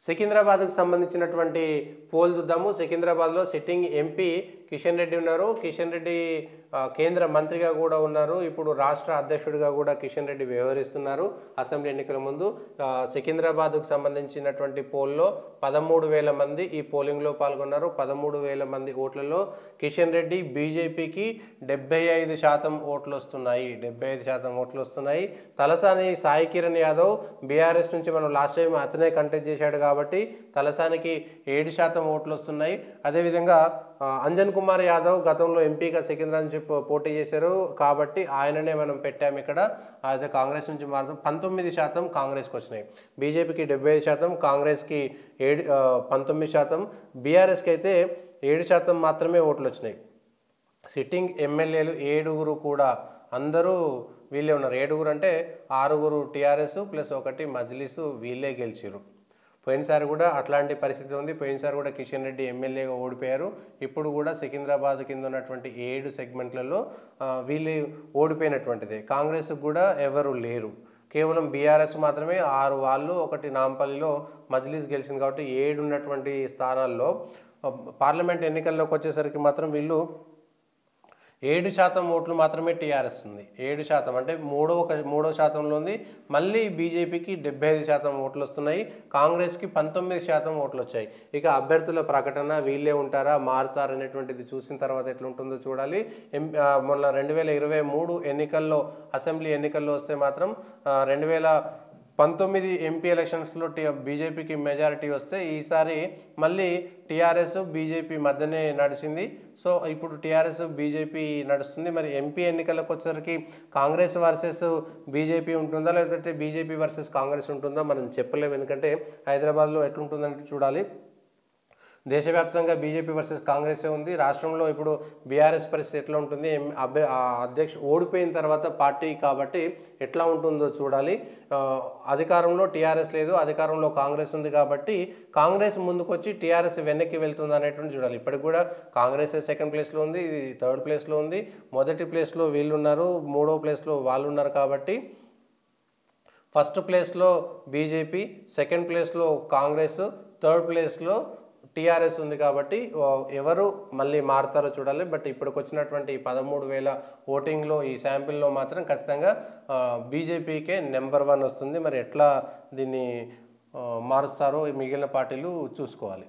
సికింద్రాబాద్కు సంబంధించినటువంటి పోల్ చూద్దాము. సికింద్రాబాద్లో సిట్టింగ్ ఎంపీ కిషన్ రెడ్డి ఉన్నారు. కిషన్ రెడ్డి కేంద్ర మంత్రిగా కూడా ఉన్నారు. ఇప్పుడు రాష్ట్ర అధ్యక్షుడిగా కూడా కిషన్ రెడ్డి వ్యవహరిస్తున్నారు. అసెంబ్లీ ఎన్నికల ముందు సికింద్రాబాద్కు సంబంధించినటువంటి పోల్లో 13,000 మంది ఈ పోలింగ్లో పాల్గొన్నారు. 13,000 మంది ఓట్లలో కిషన్ రెడ్డి బీజేపీకి 75% ఓట్లు వస్తున్నాయి. 75% ఓట్లు వస్తున్నాయి. తలసాని సాయి కిరణ్ యాదవ్ బీఆర్ఎస్ నుంచి మనం లాస్ట్ టైం అతనే కంటెస్ట్ చేశాడు కాబట్టి తలసానికి 7% ఓట్లు వస్తున్నాయి. అదేవిధంగా అంజన్ కుమార్ యాదవ్ గతంలో ఎంపీగా సికింద్రాబాద్ నుంచి పోటీ చేశారు కాబట్టి ఆయననే మనం పెట్టాము ఇక్కడ. అదే కాంగ్రెస్ నుంచి మాత్రం 19% కాంగ్రెస్కి వచ్చినాయి. బీజేపీకి 75%, కాంగ్రెస్కి 19%, బీఆర్ఎస్కి అయితే 7% మాత్రమే ఓట్లు వచ్చినాయి. సిట్టింగ్ ఎమ్మెల్యేలు 7 కూడా అందరూ వీళ్ళే ఉన్నారు. 7 అంటే 6 టీఆర్ఎస్ ప్లస్ 1 మజ్లిసు వీళ్ళే గెలిచారు. పోయినసారి కూడా అట్లాంటి పరిస్థితి ఉంది. పోయినసారి కూడా కిషన్ రెడ్డి ఎమ్మెల్యేగా ఓడిపోయారు. ఇప్పుడు కూడా సికింద్రాబాద్ కింద ఉన్నటువంటి 7 సెగ్మెంట్లలో వీళ్ళు ఓడిపోయినటువంటిదే. కాంగ్రెస్కి కూడా ఎవరు లేరు. కేవలం బీఆర్ఎస్ మాత్రమే 6 వాళ్ళు, 1 నాంపల్లిలో మజ్లిస్ గెలిచింది కాబట్టి 7 ఉన్నటువంటి స్థానాల్లో పార్లమెంట్ ఎన్నికల్లోకి వచ్చేసరికి మాత్రం వీళ్ళు 7% ఓట్లు మాత్రమే టీఆర్ఎస్ ఉంది. 7% అంటే మూడో శాతంలో ఉంది. మళ్ళీ బీజేపీకి 75% ఓట్లు వస్తున్నాయి. కాంగ్రెస్కి 19% ఓట్లు వచ్చాయి. ఇక అభ్యర్థుల ప్రకటన వీళ్ళే ఉంటారా మారుతారనేటువంటిది చూసిన తర్వాత ఎట్లుంటుందో చూడాలి. మొన్న 2023 ఎన్నికల్లో అసెంబ్లీ ఎన్నికల్లో వస్తే మాత్రం 2019 ఎంపీ ఎలక్షన్స్లో బీజేపీకి మెజారిటీ వస్తే ఈసారి మళ్ళీ టీఆర్ఎస్ బీజేపీ మధ్యనే నడిచింది. సో ఇప్పుడు టీఆర్ఎస్ బీజేపీ నడుస్తుంది. మరి ఎంపీ ఎన్నికలకు వచ్చేసరికి కాంగ్రెస్ వర్సెస్ బీజేపీ ఉంటుందా లేదంటే బీజేపీ వర్సెస్ కాంగ్రెస్ ఉంటుందా మనం చెప్పలేము. ఎందుకంటే హైదరాబాద్లో ఎట్లుంటుందంటే చూడాలి. దేశవ్యాప్తంగా బీజేపీ వర్సెస్ కాంగ్రెసే ఉంది. రాష్ట్రంలో ఇప్పుడు బీఆర్ఎస్ పరిస్థితి ఎట్లా ఉంటుంది, అధ్యక్షుడు ఓడిపోయిన తర్వాత పార్టీ కాబట్టి ఎట్లా ఉంటుందో చూడాలి. అధికారంలో టీఆర్ఎస్ లేదు, అధికారంలో కాంగ్రెస్ ఉంది కాబట్టి కాంగ్రెస్ ముందుకొచ్చి టీఆర్ఎస్ వెనక్కి వెళ్తుంది అనేటువంటి చూడాలి. ఇప్పటికి కూడా కాంగ్రెస్ సెకండ్ ప్లేస్లో ఉంది, 3rd ప్లేస్లో ఉంది. మొదటి ప్లేస్లో వీళ్ళు ఉన్నారు, 3వ ప్లేస్లో వాళ్ళు ఉన్నారు. కాబట్టి ఫస్ట్ ప్లేస్లో బీజేపీ, సెకండ్ ప్లేస్లో కాంగ్రెస్, 3rd ప్లేస్లో టీఆర్ఎస్ ఉంది. కాబట్టి ఎవరు మళ్ళీ మారుతారో చూడాలి. బట్ ఇప్పటికి వచ్చినటువంటి 13,000 ఓటింగ్లో ఈ శాంపిల్లో మాత్రం ఖచ్చితంగా బీజేపీకే నెంబర్ 1 వస్తుంది. మరి ఎట్లా దీన్ని మారుస్తారో మిగిలిన పార్టీలు చూసుకోవాలి.